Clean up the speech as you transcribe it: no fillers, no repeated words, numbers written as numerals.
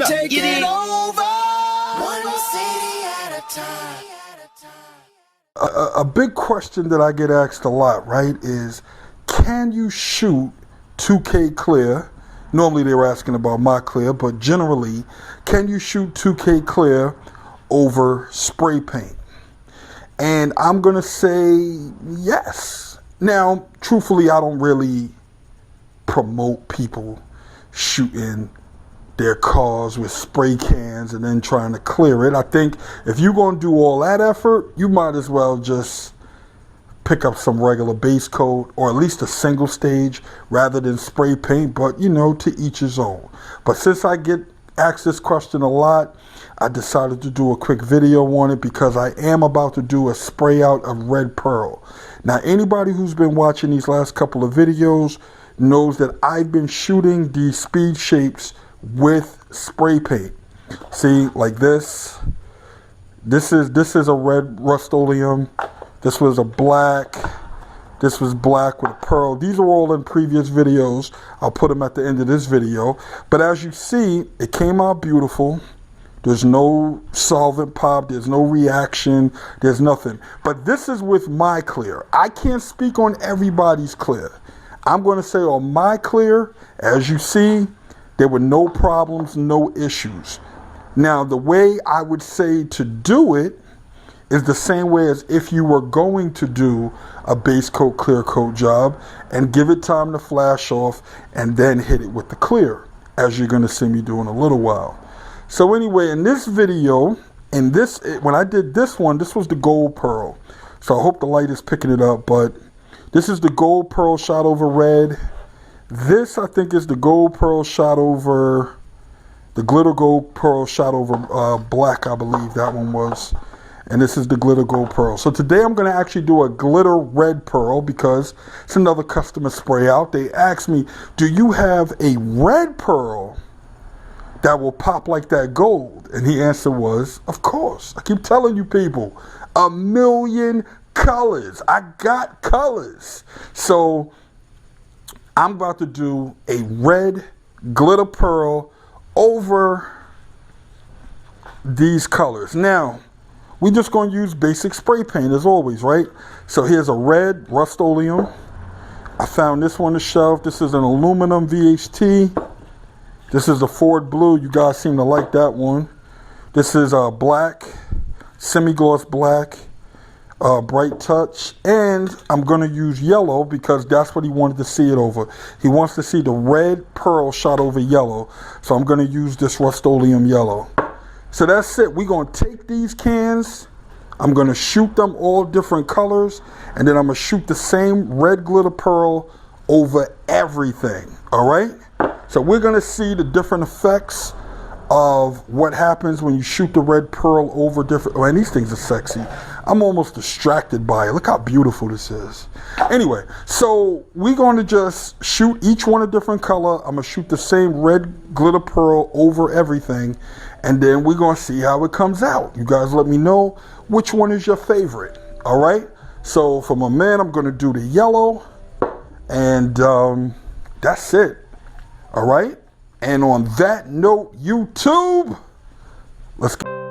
up. Take You it dig? over. One city at a time. A big question that I get asked a lot, right, is can you shoot 2K clear? Normally they were asking about my clear, but generally, can you shoot 2K clear over spray paint? And I'm going to say yes. Now, truthfully, I don't really promote people shooting their cars with spray cans and then trying to clear it. I think if you're going to do all that effort, you might as well just pick up some regular base coat or at least a single stage rather than spray paint, but you know, to each his own. But since I get asked this question a lot, I decided to do a quick video on it because I am about to do a spray out of red pearl. Now, anybody who's been watching these last couple of videos knows that I've been shooting these speed shapes with spray paint. See, like this. This is a red Rustoleum. This was a black. This was black with a pearl. These are all in previous videos. I'll put them at the end of this video. But as you see, it came out beautiful. There's no solvent pop. There's no reaction. There's nothing. But this is with my clear. I can't speak on everybody's clear. I'm going to say on my clear, as you see, there were no problems, no issues. Now, the way I would say to do it is the same way as if you were going to do a base coat, clear coat job and give it time to flash off and then hit it with the clear, as you're going to see me do in a little while. So anyway, in this video, when I did this one, this was the gold pearl. So I hope the light is picking it up, but this is the gold pearl shot over red. This, I think, is the gold pearl shot over, the glitter gold pearl shot over black, I believe that one was. And this is the glitter gold pearl. So today I'm going to actually do a glitter red pearl because it's another customer spray out. They asked me, do you have a red pearl that will pop like that gold? And the answer was, of course. I keep telling you people, a million colors. I got colors. So I'm about to do a red glitter pearl over these colors. Now, we're just going to use basic spray paint as always, right? So here's a red Rustoleum. I found this one on the shelf. This is an aluminum VHT. This is a Ford Blue. You guys seem to like that one. This is a black, semi-gloss black. Bright touch, and I'm going to use yellow because that's what he wanted to see it over. He wants to see the red pearl shot over yellow, so I'm going to use this Rustoleum yellow. So that's it. We're going to take these cans, I'm going to shoot them all different colors, and then I'm going to shoot the same red glitter pearl over everything. All right, so we're going to see the different effects of what happens when you shoot the red pearl over different. Man, these things are sexy. I'm almost distracted by it. Look how beautiful this is. Anyway, so we're going to just shoot each one a different color. I'm going to shoot the same red glitter pearl over everything, and then we're going to see how it comes out. You guys let me know which one is your favorite. All right, so for my man, I'm going to do the yellow, and that's it. All right. And on that note, YouTube, let's go.